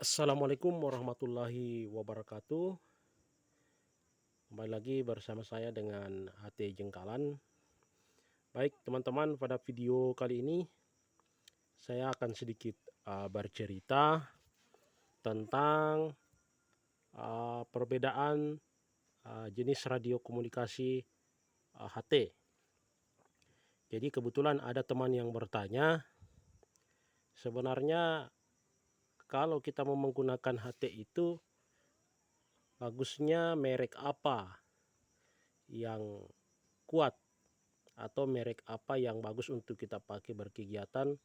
Assalamualaikum warahmatullahi wabarakatuh. Kembali lagi bersama saya dengan HT Jengkalan. Baik teman-teman, pada video kali ini saya akan sedikit bercerita tentang perbedaan jenis radio komunikasi HT. Jadi kebetulan ada teman yang bertanya, sebenarnya kalau kita mau menggunakan HT itu bagusnya merek apa yang kuat atau merek apa yang bagus untuk kita pakai berkegiatan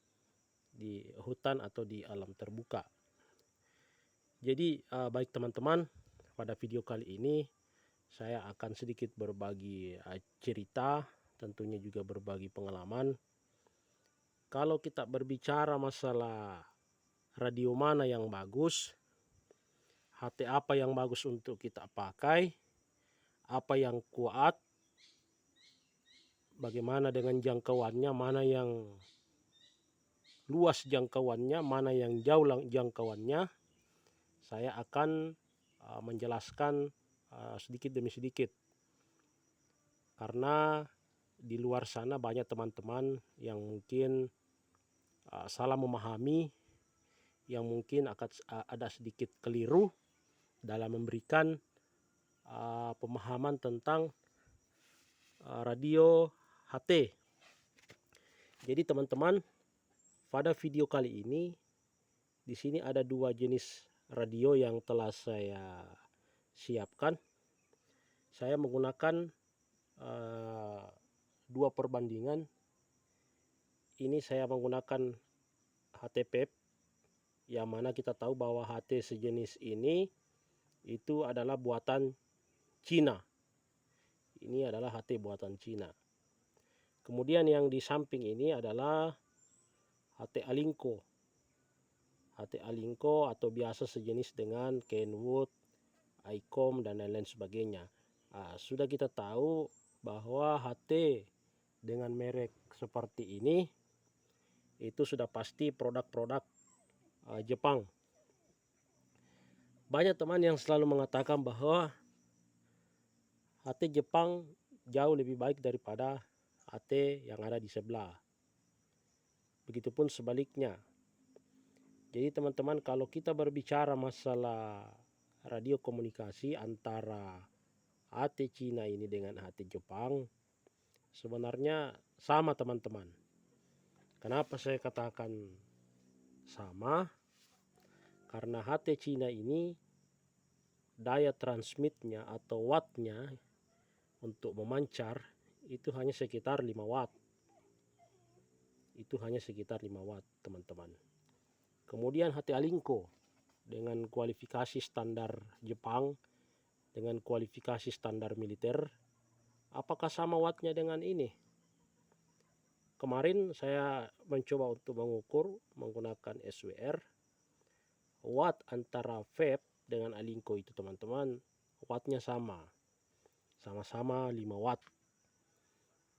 di hutan atau di alam terbuka. Jadi baik teman-teman, pada video kali ini saya akan sedikit berbagi cerita, tentunya juga berbagi pengalaman. Kalau kita berbicara masalah radio mana yang bagus, HT apa yang bagus untuk kita pakai, apa yang kuat, bagaimana dengan jangkauannya, mana yang luas jangkauannya, mana yang jauh jangkauannya, saya akan menjelaskan sedikit demi sedikit. Karena di luar sana banyak teman-teman yang mungkin salah memahami, yang mungkin akan ada sedikit keliru dalam memberikan pemahaman tentang radio HT. Jadi teman-teman, pada video kali ini di sini ada dua jenis radio yang telah saya siapkan. Saya menggunakan dua perbandingan. Ini saya menggunakan HT-PEP, yang mana kita tahu bahwa HT sejenis ini itu adalah buatan Cina. Ini adalah HT buatan Cina. Kemudian yang di samping ini adalah HT Alinco. HT Alinco atau biasa sejenis dengan Kenwood, ICOM dan lain-lain sebagainya. Sudah kita tahu bahwa HT dengan merek seperti ini itu sudah pasti produk-produk Jepang. Banyak teman yang selalu mengatakan bahwa HT Jepang jauh lebih baik daripada HT yang ada di sebelah. Begitupun sebaliknya. Jadi teman-teman, kalau kita berbicara masalah radio komunikasi antara HT Cina ini dengan HT Jepang, sebenarnya sama teman-teman. Kenapa saya katakan sama? Karena HT Cina ini daya transmitnya atau wattnya untuk memancar itu hanya sekitar 5 watt. Itu hanya sekitar 5 watt teman-teman. Kemudian HT Alinco dengan kualifikasi standar Jepang, dengan kualifikasi standar militer, apakah sama wattnya dengan ini? Kemarin saya mencoba untuk mengukur menggunakan SWR. Watt antara VEP dengan Alinco itu teman-teman, wattnya sama. Sama-sama 5 watt.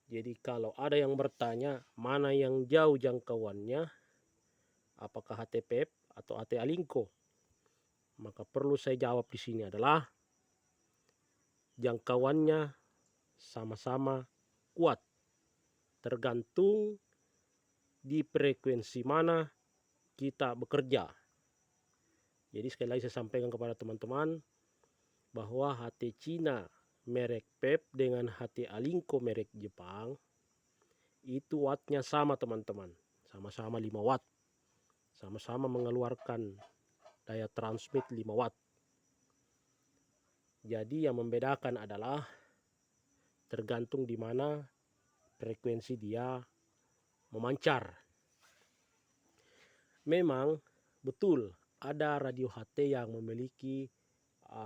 Jadi kalau ada yang bertanya mana yang jauh jangkauannya, apakah HT PEP atau HT Alinco, maka perlu saya jawab di sini adalah jangkauannya sama-sama kuat, tergantung di frekuensi mana kita bekerja. Jadi sekali lagi saya sampaikan kepada teman-teman bahwa HT Cina merek PEP dengan HT Alinco merek Jepang itu wattnya sama teman-teman, sama-sama 5 watt, sama-sama mengeluarkan daya transmit 5 watt. Jadi yang membedakan adalah tergantung di mana frekuensi dia memancar. Memang betul ada radio HT yang memiliki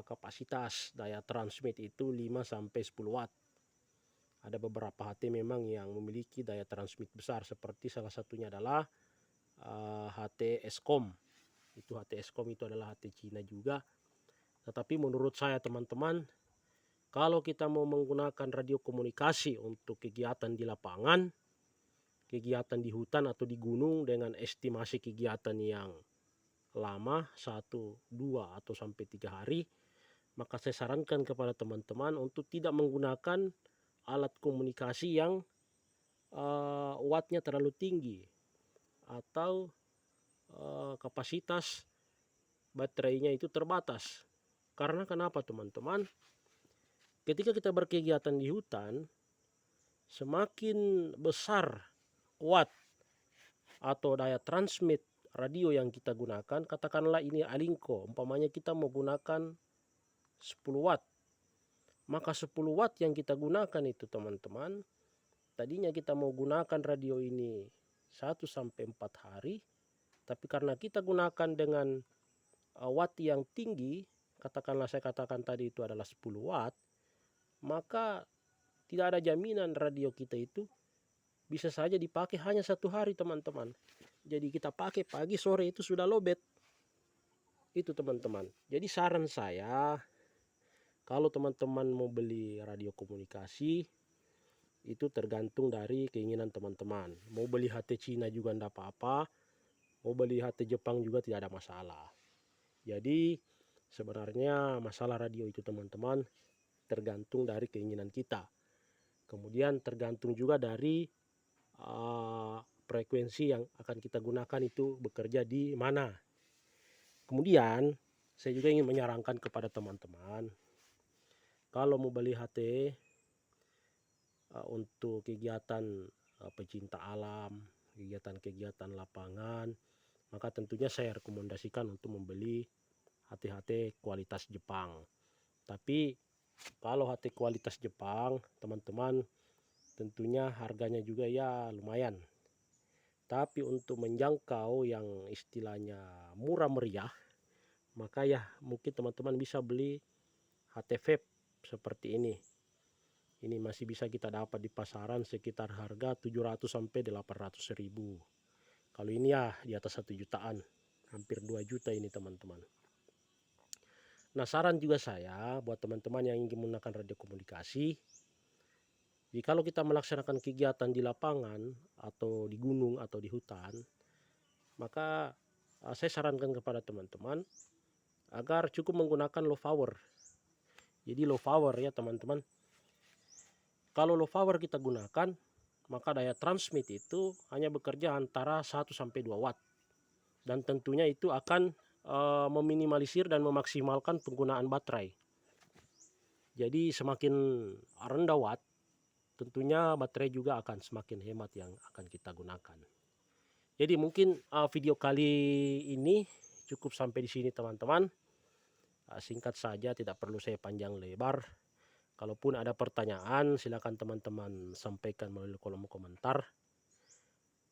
kapasitas daya transmit itu 5-10 watt. Ada beberapa HT memang yang memiliki daya transmit besar, seperti salah satunya adalah HT Eskom. Itu HT Eskom itu adalah HT Cina juga. Tetapi menurut saya teman-teman, kalau kita mau menggunakan radio komunikasi untuk kegiatan di lapangan, kegiatan di hutan atau di gunung dengan estimasi kegiatan yang lama 1, 2 atau sampai 3 hari, maka saya sarankan kepada teman-teman untuk tidak menggunakan alat komunikasi yang wattnya terlalu tinggi atau kapasitas baterainya itu terbatas. Karena kenapa teman-teman? Ketika kita berkegiatan di hutan, semakin besar watt atau daya transmit radio yang kita gunakan, katakanlah ini Alingco, umpamanya kita mau gunakan 10 watt, maka 10 watt yang kita gunakan itu teman-teman, tadinya kita mau gunakan radio ini 1 sampai 4 hari, tapi karena kita gunakan dengan watt yang tinggi, katakanlah saya katakan tadi itu adalah 10 watt, maka tidak ada jaminan radio kita itu bisa saja dipakai hanya 1 hari teman-teman. Jadi kita pakai pagi sore itu sudah lowbat. Itu teman-teman. Jadi saran saya, kalau teman-teman mau beli radio komunikasi, itu tergantung dari keinginan teman-teman. Mau beli HT Cina juga tidak apa-apa, mau beli HT Jepang juga tidak ada masalah. Jadi sebenarnya masalah radio itu teman-teman tergantung dari keinginan kita. Kemudian tergantung juga dari frekuensi yang akan kita gunakan itu bekerja di mana. Kemudian saya juga ingin menyarankan kepada teman-teman, kalau mau beli HT untuk kegiatan pecinta alam, kegiatan-kegiatan lapangan, maka tentunya saya rekomendasikan untuk membeli HT-HT kualitas Jepang. Tapi kalau HT kualitas Jepang teman-teman, tentunya harganya juga ya lumayan. Tapi untuk menjangkau yang istilahnya murah meriah, maka ya mungkin teman-teman bisa beli HT vape seperti ini. Ini masih bisa kita dapat di pasaran sekitar harga 700 sampai 800 ribu. Kalau ini ya di atas 1 jutaan, hampir 2 juta ini teman-teman. Nah, saran juga saya buat teman-teman yang ingin menggunakan radio komunikasi, kalau kita melaksanakan kegiatan di lapangan atau di gunung atau di hutan, maka saya sarankan kepada teman-teman agar cukup menggunakan low power. Jadi low power ya teman-teman. Kalau low power kita gunakan, maka daya transmit itu hanya bekerja antara 1 sampai 2 watt. Dan tentunya itu akan meminimalisir dan memaksimalkan penggunaan baterai. Jadi semakin rendah watt, tentunya baterai juga akan semakin hemat yang akan kita gunakan. Jadi mungkin video kali ini cukup sampai di sini teman-teman. Singkat saja, tidak perlu saya panjang lebar. Kalaupun ada pertanyaan, silakan teman-teman sampaikan melalui kolom komentar.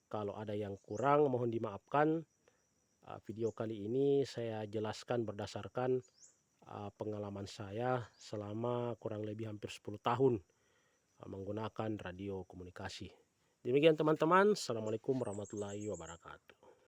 Kalau ada yang kurang, mohon dimaafkan. Video kali ini saya jelaskan berdasarkan pengalaman saya selama kurang lebih hampir 10 tahun menggunakan radio komunikasi. Demikian teman-teman, assalamualaikum warahmatullahi wabarakatuh.